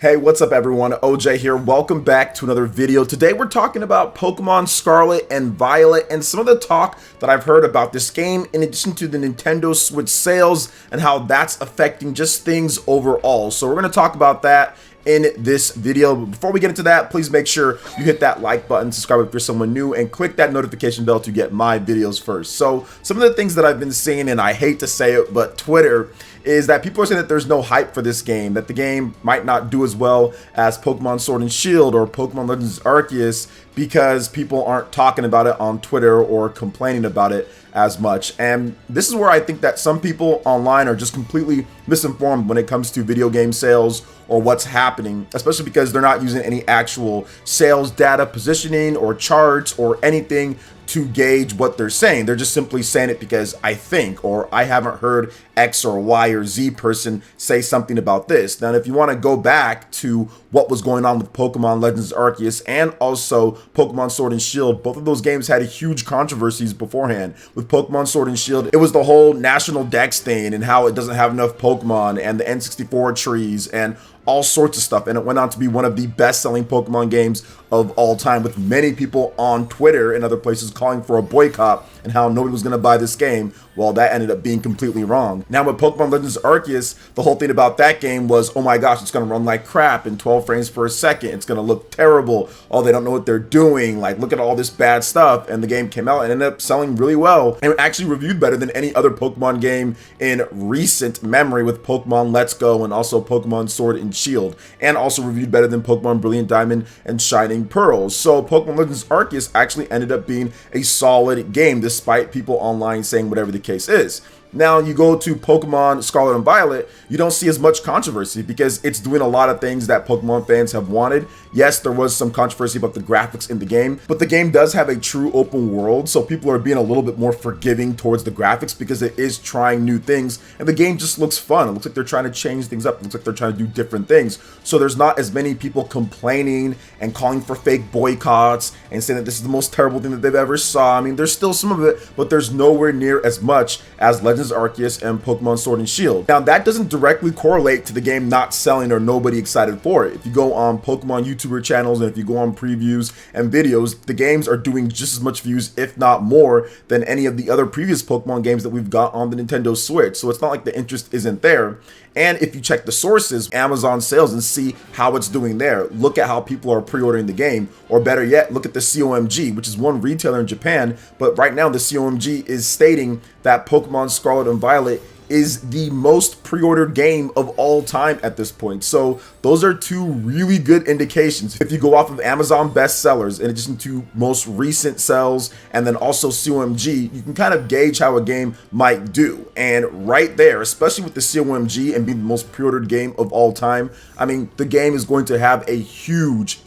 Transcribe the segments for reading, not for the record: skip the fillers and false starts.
Hey, what's up everyone? OJ here. Welcome back to another video. Today we're talking about Pokemon Scarlet and Violet and some of the talk that I've heard about this game in addition to the Nintendo Switch sales and how that's affecting just things overall. So we're going to talk about that in this video. But before we get into that, please make sure you hit that like button, subscribe if you're someone new, and click that notification bell to get my videos first. So some of the things that I've been seeing, and I hate to say it, but Twitter, is that people are saying that there's no hype for this game, that the game might not do as well as Pokemon Sword and Shield or Pokemon Legends Arceus because people aren't talking about it on Twitter or complaining about it as much. And this is where I think that some people online are just completely misinformed when it comes to video game sales or what's happening, especially because they're not using any actual sales data, positioning, or charts or anything to gauge what they're saying. They're just simply saying it because I think, or I haven't heard X or Y or Z person say something about this. Now, if you want to go back to what was going on with Pokemon Legends Arceus and also Pokemon Sword and Shield, both of those games had huge controversies beforehand. With Pokemon Sword and Shield, it was the whole national dex thing and how it doesn't have enough Pokemon and the N64 trees and all sorts of stuff, and it went on to be one of the best-selling Pokemon games of all time, with many people on Twitter and other places calling for a boycott and how nobody was going to buy this game. Well, that ended up being completely wrong. Now with Pokemon Legends Arceus, the whole thing about that game was, oh my gosh, it's going to run like crap in 12 frames per second. It's going to look terrible. Oh, they don't know what they're doing. Like, look at all this bad stuff. And the game came out and ended up selling really well and actually reviewed better than any other Pokemon game in recent memory, with Pokemon Let's Go and also Pokemon Sword and Shield, and also reviewed better than Pokemon Brilliant Diamond and Shining Pearls. So Pokemon Legends Arceus actually ended up being a solid game despite people online saying whatever the case is. Now you go to Pokemon Scarlet and Violet, you don't see as much controversy because it's doing a lot of things that Pokemon fans have wanted. Yes, there was some controversy about the graphics in the game, but the game does have a true open world, so people are being a little bit more forgiving towards the graphics because it is trying new things, and the game just looks fun. It looks like they're trying to change things up. It looks like they're trying to do different things. So there's not as many people complaining and calling for fake boycotts and saying that this is the most terrible thing that they've ever saw. I mean, there's still some of it, but there's nowhere near as much as Legends Arceus and Pokemon Sword and Shield. Now, that doesn't directly correlate to the game not selling or nobody excited for it. If you go on Pokemon YouTuber channels and if you go on previews and videos, the games are doing just as much views, if not more, than any of the other previous Pokemon games that we've got on the Nintendo Switch. So it's not like the interest isn't there. And if you check the sources, Amazon sales, and see how it's doing there, look at how people are pre-ordering the game, or better yet, look at the COMG, which is one retailer in Japan, but right now the COMG is stating that Pokemon Scarlet and Violet is the most pre-ordered game of all time at this point. So those are two really good indications. If you go off of Amazon bestsellers, in addition to most recent sales, and then also COMG, you can kind of gauge how a game might do. And right there, especially with the COMG and being the most pre-ordered game of all time, I mean, the game is going to have a huge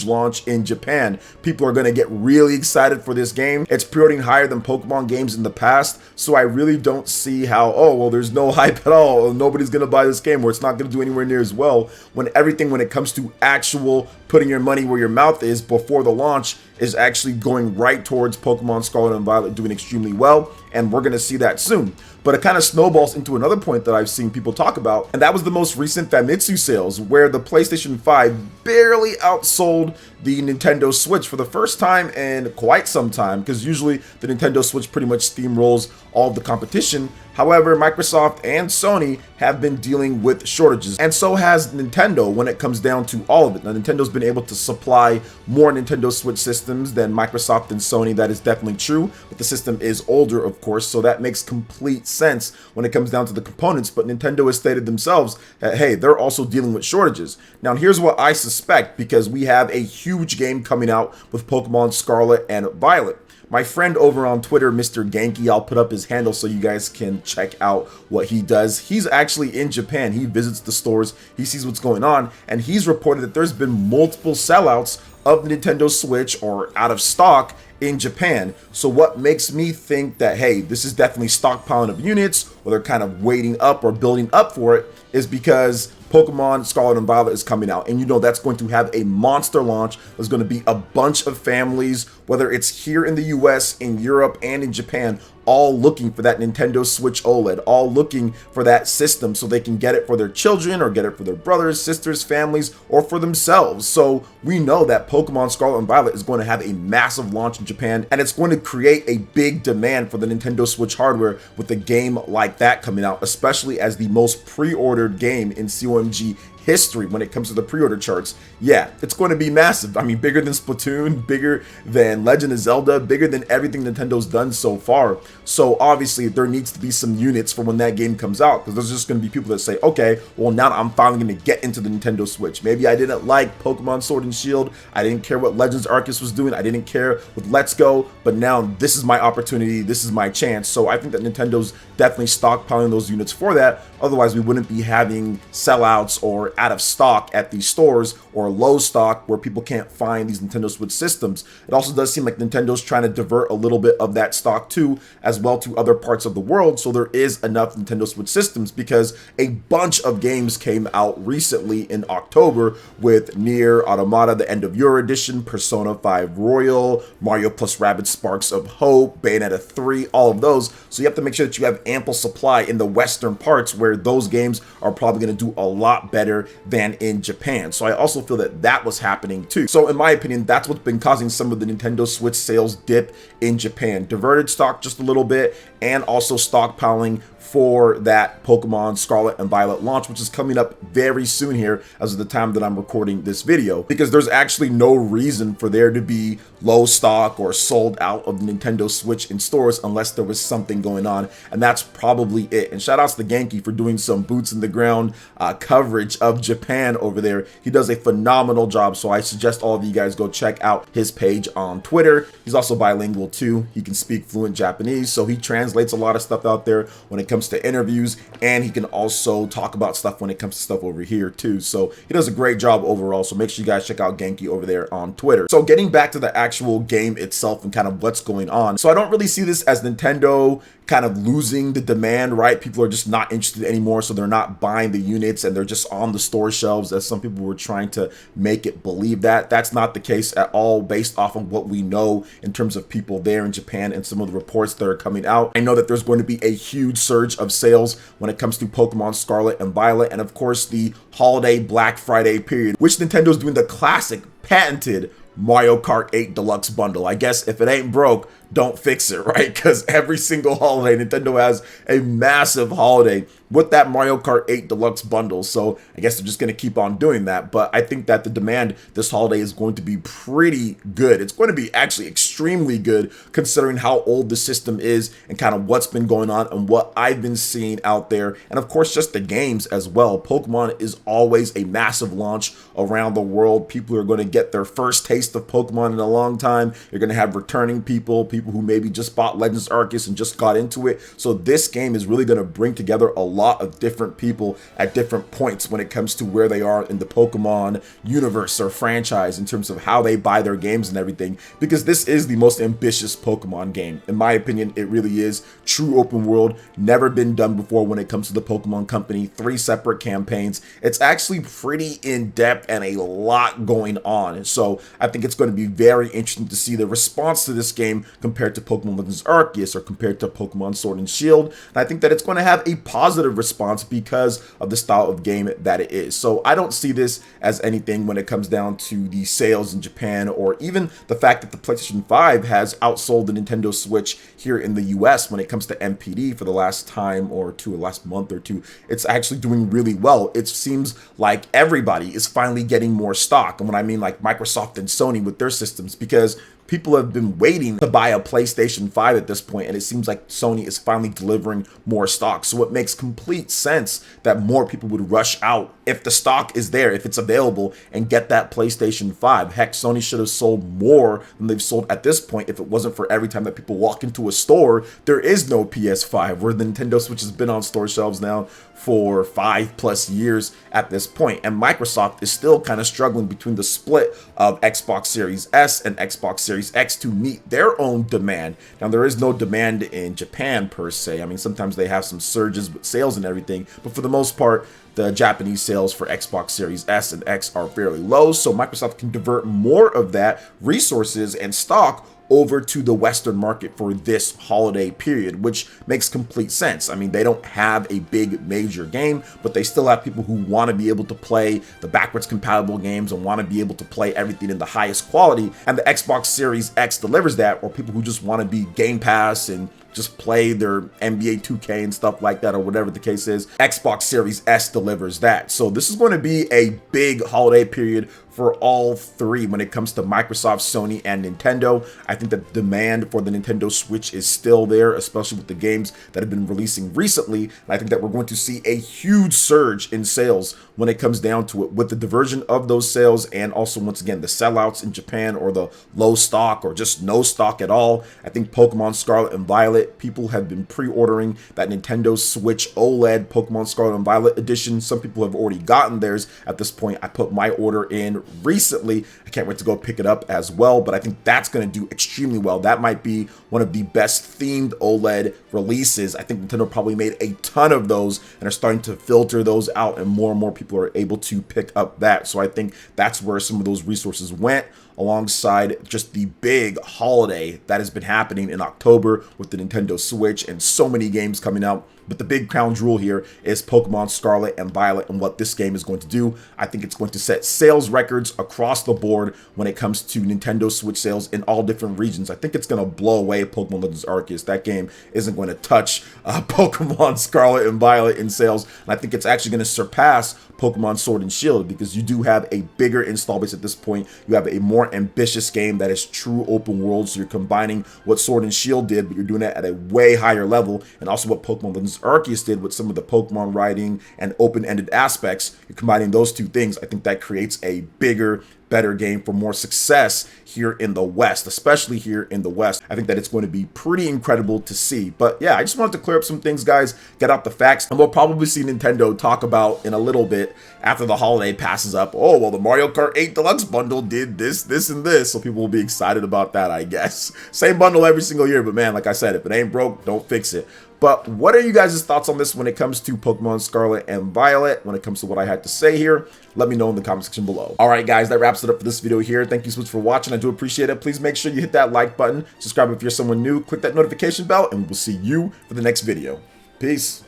launch in Japan. People are going to get really excited for this game. It's pre-ordering higher than Pokemon games in the past, so I really don't see how, oh, well, there's no hype at all, nobody's going to buy this game, or it's not going to do anywhere near as well, when everything, when it comes to actual putting your money where your mouth is before the launch, is actually going right towards Pokemon Scarlet and Violet doing extremely well, and we're going to see that soon. But it kind of snowballs into another point that I've seen people talk about, and that was the most recent Famitsu sales, where the PlayStation 5 barely outsold the Nintendo Switch for the first time in quite some time, because usually the Nintendo Switch pretty much steamrolls all of the competition. However, Microsoft and Sony have been dealing with shortages, and so has Nintendo when it comes down to all of it. Now, Nintendo's been able to supply more Nintendo Switch systems than Microsoft and Sony. That is definitely true, but the system is older, of course, so that makes complete sense when it comes down to the components. But Nintendo has stated themselves that, hey, they're also dealing with shortages. Now, here's what I suspect, because we have a huge game coming out with Pokemon Scarlet and Violet. My friend over on Twitter, Mr. Genki, I'll put up his handle so you guys can check out what he does. He's actually in Japan. He visits the stores, he sees what's going on, and he's reported that there's been multiple sellouts of the Nintendo Switch, or out of stock, in Japan. So what makes me think that, hey, this is definitely stockpiling of units, or they're kind of waiting up or building up for it, is because Pokemon Scarlet and Violet is coming out, and you know that's going to have a monster launch. There's going to be a bunch of families, whether it's here in the US, in Europe, and in Japan, all looking for that Nintendo Switch OLED, all looking for that system so they can get it for their children or get it for their brothers, sisters, families, or for themselves. So we know that Pokemon Scarlet and Violet is going to have a massive launch in Japan, and it's going to create a big demand for the Nintendo Switch hardware with a game like that coming out, especially as the most pre-ordered game in COMG history when it comes to the pre-order charts. Yeah, it's going to be massive. I mean, bigger than Splatoon, bigger than Legend of Zelda, bigger than everything Nintendo's done so far. So obviously there needs to be some units for when that game comes out, because there's just going to be people that say, okay, well now I'm finally going to get into the Nintendo Switch. Maybe I didn't like Pokemon Sword and Shield, I didn't care what Legends Arceus was doing, I didn't care with Let's Go, but now this is my opportunity, this is my chance. So I think that Nintendo's definitely stockpiling those units for that. Otherwise we wouldn't be having sellouts or out of stock at these stores, or low stock where people can't find these Nintendo Switch systems. It also does seem like Nintendo's trying to divert a little bit of that stock too, as well, to other parts of the world, so there is enough Nintendo Switch systems, because a bunch of games came out recently in October with Nier Automata, the End of Your Edition, Persona 5 Royal, Mario plus Rabbids Sparks of Hope, Bayonetta 3, all of those. So you have to make sure that you have ample supply in the Western parts, where those games are probably going to do a lot better than in Japan. So I also feel that that was happening too. So in my opinion, that's what's been causing some of the Nintendo Switch sales dip in Japan. Diverted stock just a little bit, and also stockpiling for that Pokemon Scarlet and Violet launch, which is coming up very soon here as of the time that I'm recording this video, because there's actually no reason for there to be low stock or sold out of the Nintendo Switch in stores unless there was something going on, and that's probably it. And shout outs to Genki for doing some boots in the ground coverage of Japan over there. He does a phenomenal job, so I suggest all of you guys go check out his page on Twitter. He's also bilingual too. He can speak fluent Japanese, so he translates a lot of stuff out there when it comes to interviews, and he can also talk about stuff when it comes to stuff over here too. So he does a great job overall, so make sure you guys check out Genki over there on Twitter. So getting back to the actual game itself and kind of what's going on, so I don't really see this as Nintendo kind of losing the demand, right? People are just not interested anymore, so they're not buying the units and they're just on the store shelves, as some people were trying to make it believe. That that's not the case at all, based off of what we know in terms of people there in Japan and some of the reports that are coming out. I know that there's going to be a huge surge of sales when it comes to Pokemon Scarlet and Violet, and of course the holiday Black Friday period, which Nintendo's doing the classic patented Mario Kart 8 Deluxe bundle. I guess if it ain't broke, don't fix it, right? Because every single holiday, Nintendo has a massive holiday with that Mario Kart 8 Deluxe bundle. So I guess they're just going to keep on doing that. But I think that the demand this holiday is going to be pretty good. It's going to be actually extremely good, considering how old the system is and kind of what's been going on and what I've been seeing out there. And of course, just the games as well. Pokemon is always a massive launch around the world. People are going to get their first taste of Pokemon in a long time. You're going to have returning people who maybe just bought Legends Arceus and just got into it. So this game is really going to bring together a lot of different people at different points when it comes to where they are in the Pokemon universe or franchise in terms of how they buy their games and everything, because this is the most ambitious Pokemon game. In my opinion, it really is. True open world, never been done before when it comes to the Pokemon Company. 3 separate campaigns. It's actually pretty in-depth and a lot going on. So I think it's going to be very interesting to see the response to this game compared to Pokemon Legends Arceus or compared to Pokemon Sword and Shield. And I think that it's going to have a positive response because of the style of game that it is. So I don't see this as anything when it comes down to the sales in Japan, or even the fact that the PlayStation 5 has outsold the Nintendo Switch here in the US when it comes to MPD for the last time or two, or last month or two. It's actually doing really well. It seems like everybody is finally getting more stock. And when I mean like Microsoft and Sony with their systems, because people have been waiting to buy a PlayStation 5 at this point, and it seems like Sony is finally delivering more stock. So it makes complete sense that more people would rush out if the stock is there, if it's available, and get that PlayStation 5. Heck, Sony should have sold more than they've sold at this point if it wasn't for every time that people walk into a store, there is no PS5, where the Nintendo Switch has been on store shelves now for 5+ years at this point. And Microsoft is still kind of struggling between the split of Xbox Series S and Xbox Series X to meet their own demand. Now, there is no demand in Japan per se. I mean, sometimes they have some surges with sales and everything, but for the most part, the Japanese sales for Xbox Series S and X are fairly low, so Microsoft can divert more of that resources and stock over to the Western market for this holiday period, which makes complete sense. I mean, they don't have a big major game, but they still have people who want to be able to play the backwards compatible games and want to be able to play everything in the highest quality. And the Xbox Series X delivers that, or people who just want to be Game Pass and just play their NBA 2K and stuff like that, or whatever the case is. Xbox Series S delivers that. So this is going to be a big holiday period for all three when it comes to Microsoft, Sony, and Nintendo. I think that demand for the Nintendo Switch is still there, especially with the games that have been releasing recently. And I think that we're going to see a huge surge in sales when it comes down to it, with the diversion of those sales, and also, once again, the sellouts in Japan, or the low stock or just no stock at all. I think Pokemon Scarlet and Violet, people have been pre-ordering that Nintendo Switch OLED Pokemon Scarlet and Violet edition. Some people have already gotten theirs at this point. I put my order in recently. I can't wait to go pick it up as well, but I think that's going to do extremely well. That might be one of the best themed OLED releases. I think Nintendo probably made a ton of those and are starting to filter those out, and more people are able to pick up that. So I think that's where some of those resources went, alongside just the big holiday that has been happening in October with the Nintendo Switch and so many games coming out. But the big crown jewel here is Pokemon Scarlet and Violet, and what this game is going to do. I think it's going to set sales records across the board when it comes to Nintendo Switch sales in all different regions. I think it's going to blow away Pokemon Legends Arceus. That game isn't going to touch Pokemon Scarlet and Violet in sales, and I think it's actually going to surpass Pokemon Sword and Shield, because you do have a bigger install base at this point. You have a more ambitious game that is true open world, so you're combining what Sword and Shield did, but you're doing it at a way higher level, and also what Pokemon Legends Arceus did with some of the Pokemon writing and open-ended aspects. You're combining those two things. I think that creates a bigger, better game for more success here in the West, especially here in the West. I think that it's going to be pretty incredible to see. But yeah, I just wanted to clear up some things, guys, get out the facts, and we'll probably see Nintendo talk about in a little bit after the holiday passes up, oh, well, the Mario Kart 8 Deluxe bundle did this, this, and this, so people will be excited about that, I guess. Same bundle every single year, but man, like I said, if it ain't broke, don't fix it. But what are you guys' thoughts on this when it comes to Pokemon Scarlet and Violet, when it comes to what I had to say here? Let me know in the comment section below. All right, guys, that wraps it up for this video here. Thank you so much for watching. I do appreciate it. Please make sure you hit that like button, subscribe if you're someone new, click that notification bell, and we'll see you for the next video. Peace.